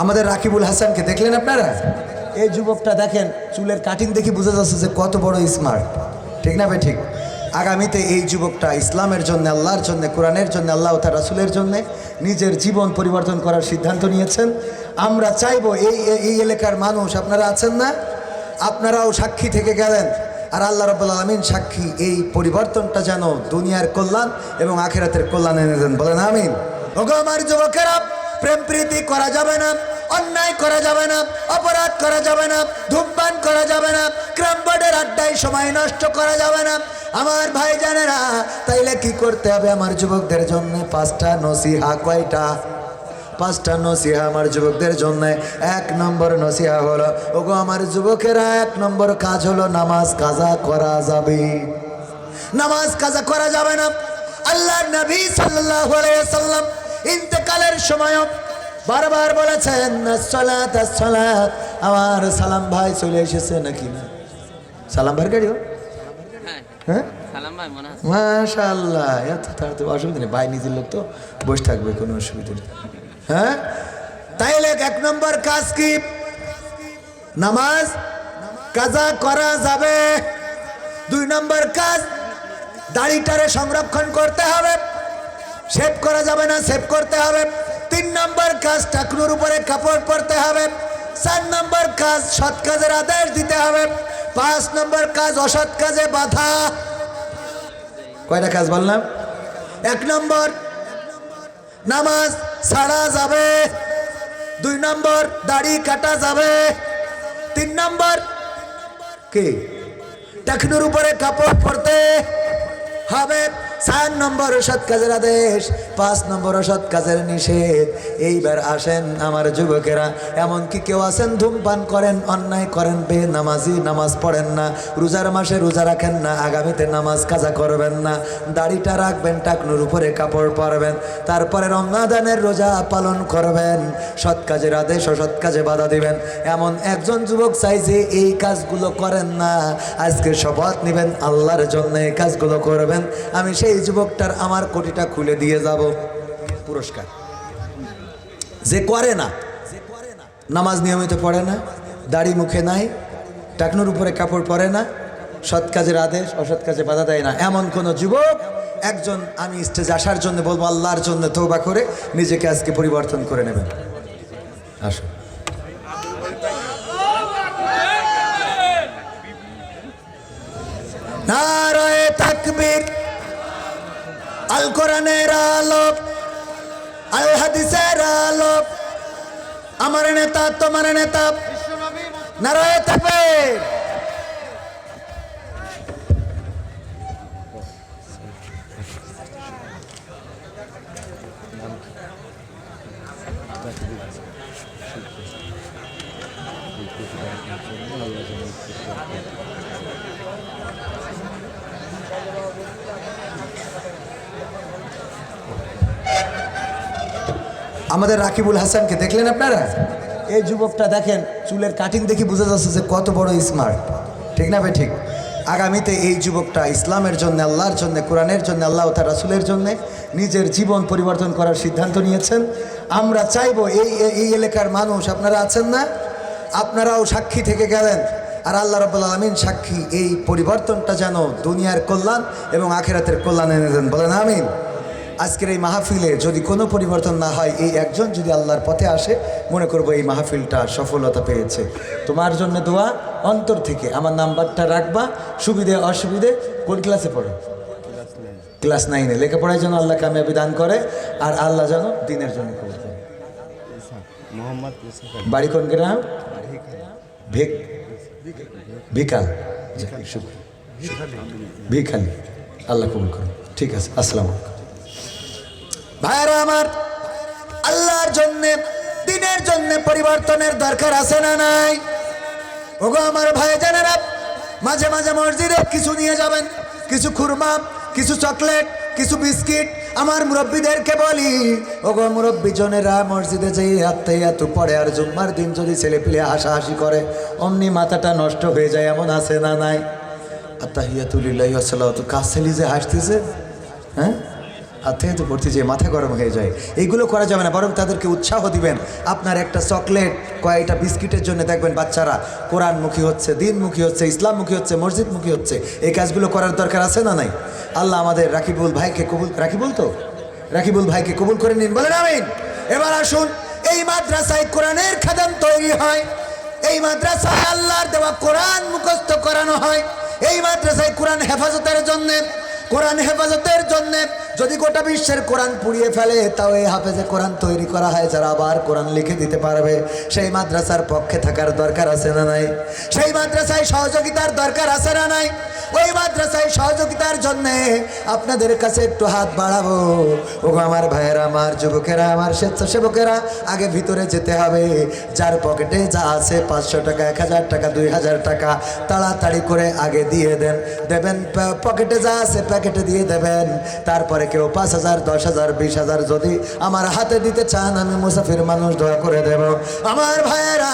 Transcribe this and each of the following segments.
আমাদের রাকিবুল হাসানকে দেখলেন আপনারা? এই যুবকটা দেখেন, চুলের কাটিং দেখে বোঝা যাচ্ছে যে কত বড় স্মার্ট, ঠিক না ভাই? ঠিক। আগামীতে এই যুবকটা ইসলামের জন্য, আল্লাহর জন্য, কোরআনের জন্য, আল্লাহ তার রাসূলের জন্য নিজের জীবন পরিবর্তন করার সিদ্ধান্ত নিয়েছেন। আমরা চাইবো এই এলাকার মানুষ, আপনারা আছেন না, আপনারাও সাক্ষী থেকে গেলেন, আর আল্লাহ রাব্বুল আলামিন সাক্ষী, এই পরিবর্তনটা যেন দুনিয়ার কল্যাণ এবং আখিরাতের কল্যাণ এনে দেন। বলেন আমিন। ওগো আমার যুবকেরা, প্রেম প্রীতি করা যাবে না, অন্যায় করা যাবে না, অপরাধ করা যাবে না, ধূমপান করা যাবে না, ক্রাম বোর্ডের আড্ডায় সময় নষ্ট করা যাবে না আমার ভাই জানেরা। তাইলে কি করতে হবে আমার যুবকদের জন্য? 5টা নসিহা। কয়টা? 5টা নসিহা আমার যুবকদের জন্য। 1 নম্বর নসিহা হলো, ওগো আমার যুবকেরা, 1 নম্বর কাজ হলো নামাজ কাজা করা যাবে। নামাজ কাজা করা যাবে না। আল্লাহর নবী সাল্লাল্লাহু আলাইহি ওয়াসাল্লাম ইন্তেকালের সময় বারবার বলেছেন, আসসালাত আসসালাত। আমার সালাম ভাই চলে এসেছে নাকি না? সালাম ভাইয়ের গাড়িও? হ্যাঁ, সালাম ভাই মনে আছে। মাশাআল্লাহ, এত তাড়াতাড়ি অসুবিধা নেই, ভাই নিজের লোক তো বসে থাকবে, কোনো অসুবিধা নেই। হ্যাঁ, তাইলে 1 নম্বর কাজ কি? নামাজ কাজা করা যাবে। 2 নম্বর কাজ, দাড়িটারে সংরক্ষণ করতে হবে, শেভ করা যাবে না, শেভ করতে হবে। 3 নম্বর কাজ, টাকনুর উপরে কাপড় পরতে হবে। 4 নম্বর কাজ, সৎ কাজের আদেশ দিতে হবে। 5 নম্বর কাজ, অসৎ কাজে বাধা। কয়টা কাজ বললাম? 1 নম্বর নামাজ ছাড়া যাবে। 2 নম্বর দাড়ি কাটা যাবে। 3 নম্বর কি? টাকনুর উপরে কাপড় পরতে হবে। 4 নম্বর সৎ কাজের আদেশ, 5 নম্বর অসৎ কাজের নিষেধ। এইবার আসেন আমার যুবকেরা, এমনকি কেউ আছেন ধূমপান করেন, অন্যায় করেন, বেনামাজি, নামাজ পড়েন না, রোজার মাসে রোজা রাখেন না, আগামীতে নামাজ কাজা করবেন না, দাড়িটা রাখবেন, টাকনুর উপরে কাপড় পরবেন, তারপরে রমজানের রোজা পালন করবেন, সৎ কাজের আদেশ অসৎ কাজে বাধা দিবেন। এমন একজন যুবক চাই যে এই কাজগুলো করেন না, আজকে শপথ নেবেন আল্লাহর জন্য এই কাজগুলো করবেন। আমি সেই যুবকটার আমার কোটিটা খুলে দিয়ে যাব পুরস্কার। যে করে না, নামাজ নিয়মিত পড়ে না, দাড়ি মুখে নাই, টাকনুর উপরে কাপড় পরে না, সৎ কাজের আদেশ অসৎ কাজে বাধা দেয় না, এমন কোন যুবক একজন আমি স্টেজে আসার জন্য বলবো আল্লাহর জন্য তওবা করে নিজেকে আজকে পরিবর্তন করে নেবেন। আসুন। নারায়ে তাকবীর। আল কোরআনের আলো, আল হাদিসের আলো, আমার নেতা তোমার নেতা, নারায়ে তাকবীর। আমাদের রাকিবুল হাসানকে দেখলেন আপনারা? এই যুবকটা দেখেন, চুলের কাটিং দেখে বোঝা যাচ্ছে যে কত বড় স্মার্ট, ঠিক না ভাই? ঠিক। আগামীতে এই যুবকটা ইসলামের জন্য, আল্লাহর জন্য, কোরআনের জন্য, আল্লাহ তার রাসূলের জন্য নিজের জীবন পরিবর্তন করার সিদ্ধান্ত নিয়েছেন। আমরা চাইবো এই এলাকার মানুষ, আপনারা আছেন না, আপনারাও সাক্ষী থেকে গেলেন, আর আল্লাহ রাব্বুল আলামিন সাক্ষী, এই পরিবর্তনটা যেন দুনিয়ার কল্যাণ এবং আখিরাতের কল্যাণ এনে দেন। বলেন আমিন। আজকের এই মাহফিলে যদি কোনো পরিবর্তন না হয়, এই একজন যদি আল্লাহর পথে আসে, মনে করবো এই মাহফিলটা সফলতা পেয়েছে। তোমার জন্য দোয়া অন্তর থেকে। আমার নাম্বারটা রাখবা, সুবিধে অসুবিধে। কোন ক্লাসে পড়ো? ক্লাস 9-এ। লেখাপড়ায় যেন আল্লাহ কামিয়াবি দান করে, আর আল্লাহ যেন দিনের জন্য কবুল করে। বাড়ি কোন গ্রাম? বিকাল, ভিখালি। আল্লাহ কবুল করুন। ঠিক আছে, আসসালামু আলাইকুম। ভাইরা আমার, আল্লাহর জন্য, দিনের জন্য পরিবর্তনের দরকার আছে না নাই? ওগো আমার ভাই জানেরা, মাঝে মাঝে মসজিদে কিছু নিয়ে যাবেন, কিছু খুরমা, কিছু চকলেট, কিছু বিস্কিট। আমার মুরব্বীদেরকে বলি, ওগো মুরব্বী জনেরা, মসজিদে যেই এত পড়ে আর জুম্মার দিন যদি ছেলে পিলে হাসাহাসি করে, অমনি মাথাটা নষ্ট হয়ে যায়, এমন আছে না নাই? আত্তাহিয়াতু লিল্লাহি ওয়া সালাওয়াতু। কাজ ছেলে যে হাসতেছে, হ্যাঁ, হাত থেকে তো পড়তে যেয়ে মাথা গরম হয়ে যায়। এইগুলো করা যাবে না, বরং তাদেরকে উৎসাহ দিবেন। আপনার একটা চকলেট, কয়েকটা বিস্কিটের জন্য দেখবেন বাচ্চারা কোরআনমুখী হচ্ছে, দিনমুখী হচ্ছে, ইসলামমুখী হচ্ছে, মসজিদমুখী হচ্ছে। এই কাজগুলো করার দরকার আছে না নাই? আল্লাহ আমাদের রাকিবুল ভাইকে কবুল, রাকিবুল ভাইকে কবুল করে নিন, বলেন আমিন। এবার আসুন, এই মাদ্রাসায় কোরআনের খাদেম তৈরি হয়, এই মাদ্রাসায় আল্লাহর দেওয়া কোরআন মুখস্থ করানো হয়, এই মাদ্রাসায় কোরআন হেফাজতের জন্য যদি গোটা বিশ্বের কোরআন পুড়িয়ে ফেলে, তাও এই হাফেজে কোরআন তৈরি করা হয় যারা আবার কোরআন লিখে দিতে পারবে। সেই মাদ্রাসার পক্ষে থাকার দরকার আছে না নাই? সেই মাদ্রাসায় সহযোগিতার দরকার আছে না নাই? ওই মাদ্রাসায় সহযোগিতার জন্য আপনাদের কাছে একটু হাত বাড়াবো। ওগো আমার ভাইয়েরা, আমার যুবকেরা, আমার স্বেচ্ছাসেবকেরা, আগে ভিতরে যেতে হবে। যার পকেটে যা আছে 500 টাকা, 1000 টাকা, 2000 টাকা, তাড়াতাড়ি করে আগে দিয়ে দেবেন। পকেটে যা আছে প্যাকেটে দিয়ে দেবেন। তারপরে কেউ 5000, 10000, 20000 যদি আমার হাতে দিতে চান, আমি মুসাফির মানুষ দোয়া করে দেব। আমার ভাইয়েরা,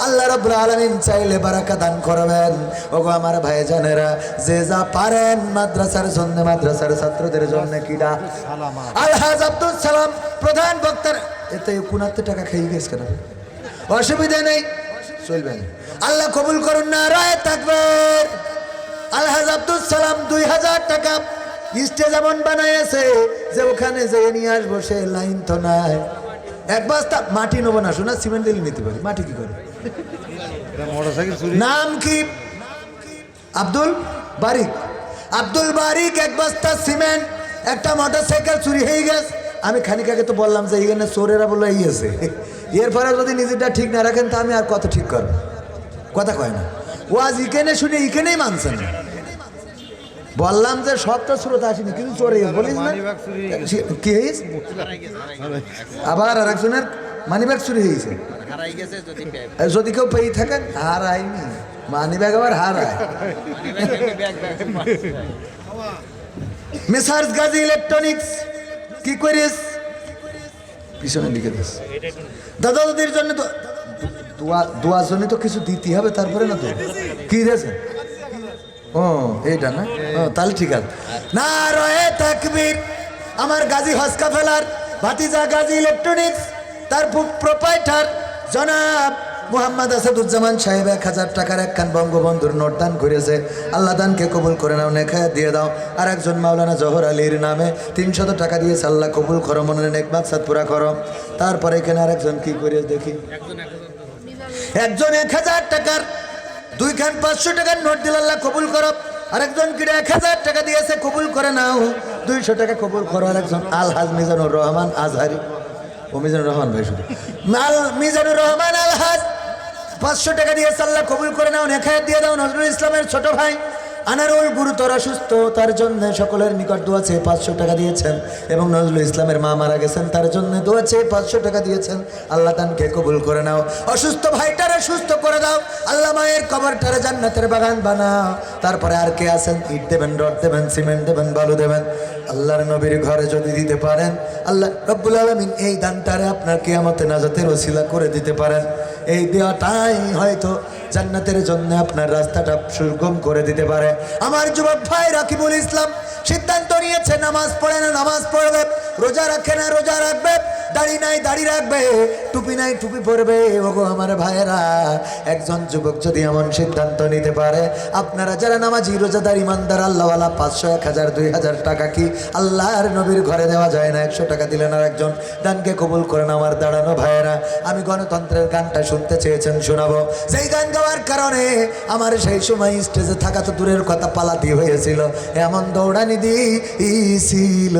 আল্লাহ রাব্বুল আলামিন চাইলে বারাকা দান করবেন। ওগো আমার ভাইজানেরা, যে যা পারেন মাদ্রাসার জন্য, মাদ্রাসার ছাত্রদের জন্য কিডা আলহাজ আব্দুল সালাম প্রধান বক্তার এতে 69 টাকা খেয়ে গেছে কেন? অসুবিধা নেই, চলবেন। আল্লাহ কবুল করুন, নারায়ে তাকবীর। আলহাজ আব্দুল সালাম 2000 টাকা স্টেজ এমন বানাইছে যে ওখানে যেয়ে নিয়ে আসবো, সে লাইন তো নাই। এক বস্তা মাটি নেবো না, শোনা সিমেন্ট দিলে নিতে পারি, মাটি কি করে? নাম কি? আব্দুল বারিক। এক বস্তা সিমেন্ট, একটা মোটরসাইকেল চুরি হয়ে গেছে। আমি খানিক আগে তো বললাম যে এখানে চোরেরা বলে ইয়েছে, এরপরে যদি নিজেটা ঠিক না রাখেন তা আমি আর কত ঠিক করবো? কথা কয় না, ও আজ ইকেনে শুনে ইকেনেই মানছেন। বললাম যে সব তো স্রোত আসেনি, কিন্তু চোরে বলিস না কি হয়েছে? আবার আর একজনের মানিব্যাগ চুরি হয়েছে। যদি কেউ পেয়ে থাকেন, হারায়নি মানিব্যাগ, আবার হারায়। মেসার্স গাজী ইলেকট্রনিক্স কি করিস? পিছনে লিখে দিস। দাদা দাদির জন্য তো দোয়ার জন্য তো কিছু দিতে হবে, তারপরে না তো কি দিয়েছে? ও এইটা না, তাহলে ঠিক আছে। নারায়ে তাকবীর। আমার গাজী হস্কা ফেলার ভাতিজা গাজী ইলেকট্রনিক্স, তার প্রোপাইটার জনাব মোহাম্মদ আসাদুজ্জামান সাহেব 1000 টাকার একখান বঙ্গবন্ধুর নোট দান করেছে। আল্লাহ দানকে কবুল করে নাও, নেখায় দিয়ে দাও। আর একজন মাওলানা জহর আলীর নামে 300 টাকা দিয়েছে। আল্লাহ কবুল করো, মনের নেক মাকসাদ পুরা করো। তারপরে এখানে আরেকজন কি করে দেখি, একজন 1000 টাকার 2 খান 500 টাকার নোট দিল, আল্লাহ কবুল করো। আরেকজন কিনা 1000 টাকা দিয়েছে, কবুল করে নাও। 200 টাকা কবুল করো। আরেকজন আলহাজ মিজানুর রহমান আজহারি, ও মিজানুর রহমান ভাই, শুধু মিজানুর রহমান আলহাজ 500 টাকা দিয়েছে, আল্লাহ কবুল করে নাও, নেখায়াত দিয়ে দাও। নজরুল ইসলামের ছোট ভাই আনারুল গুরুতর অসুস্থ, তার জন্য সকলের নিকট দোয়া চেয়ে 500 টাকা দিয়েছেন। এবং নজরুল ইসলামের মা মারা গেছেন, তার জন্য দোয়া চেয়ে 500 টাকা দিয়েছেন। আল্লাহ তানকে কবুল করে নাও। অসুস্থ ভাইটারে সুস্থ করে দাও। আল্লাহ মায়ের কবরটারে জান্নাতের বাগান বানাও। তারপরে আর কে আছেন? ইট দেবেন, রড দেবেন, সিমেন্ট দেবেন, বালু দেবেন। আল্লাহর নবীর ঘরে যদি দিতে পারেন, আল্লাহ রব্বুল আলামিন এই দানটারে আপনার কিয়ামতে নাজাতের ওসিলা করে দিতে পারেন। এই দেওয়াটাই হয়তো জান্নাতের জন্য আপনার রাস্তাটা সুগম করে দিতে পারে। আমার যুবক ভাই রাকিবুল ইসলাম সিদ্ধান্ত নিয়েছে, নামাজ পড়ে না নামাজ পড়বে, রোজা রাখে না রোজা রাখবে, দাড়ি নাই দাড়ি রাখবে, টুপি নাই টুপি পরবে। ওগো আমার ভাইয়েরা, একজন যুবক যদি এমন সিদ্ধান্ত নিতে পারে, আপনারা যারা নামাজি রোজাদার ইমানদার আল্লাহওয়ালা, 500, 1000, 2000 টাকা কি আল্লাহর নবীর ঘরে দেওয়া যায় না? 100 টাকা দিলেন আর একজন, দানকে কবুল করেন। আমার দাঁড়ানো ভাইয়েরা, আমি গণতন্ত্রের গানটা শুনতে চেয়েছেন, শোনাবো। সেই গান গাওয়ার কারণে আমার সেই সময় স্টেজে থাকা তো দূরের কথা, পালাতে হয়েছিল। এমন দৌড়ানি দিয়েছিল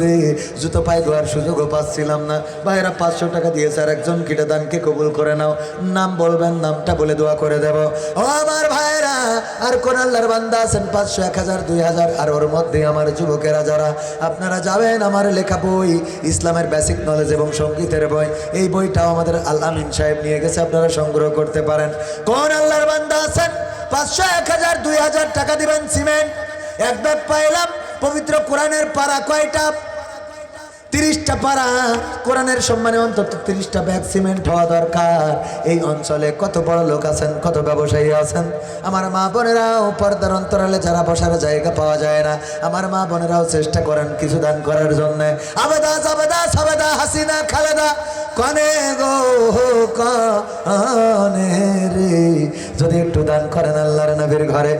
রে, জুতো পায়ে ধোয়ার সুযোগও পাচ্ছিলাম না। ভাইয়েরা 500 টাকা দিয়েছে, আর একজন কিটা দানকে কবুল করে নাও। নাম বলবেন, নামটা বলে দোয়া করে দেব। ও আমার ভাইয়েরা, আর কোন আল্লাহর বান্দা আছেন 500, 1000, 2000? আর ওর মধ্যে আমার যুবকেরা যারা, আপনারা যাবেন আমার লেখা বই, ইসলামের বেসিক নলেজ এবং সঙ্গীতের বই, এই বইটাও আমাদের আল আমিন সাহেব নিয়ে গেছে, আপনারা সংগ্রহ করতে পারেন। কোন আল্লাহর বান্দা আছেন 500, 1000, 2000 টাকা দিবেন? সিমেন্ট এক ব্যাগ পাইলাম। পবিত্র কোরআনের পারা কয়টা? 30টা পারা কোরআনের সম্মানে অন্তত 30টা ব্যাগ সিমেন্ট হওয়া দরকার। এই অঞ্চলে কত বড় লোক আছেন, কত ব্যবসায়ী আছেন। আমার মা বোনেরাও পর্দার অন্তরালে যারা বসার জায়গা পাওয়া যায় না, আমার মা বোনেরাও চেষ্টা করেন কিছু দান করার জন্য। আবেদা জাবেদা সাবেদা হাসিনা খালেদা কনে গো কনে রে, যদি একটু দান করেন আল্লাহর নবীর ঘরে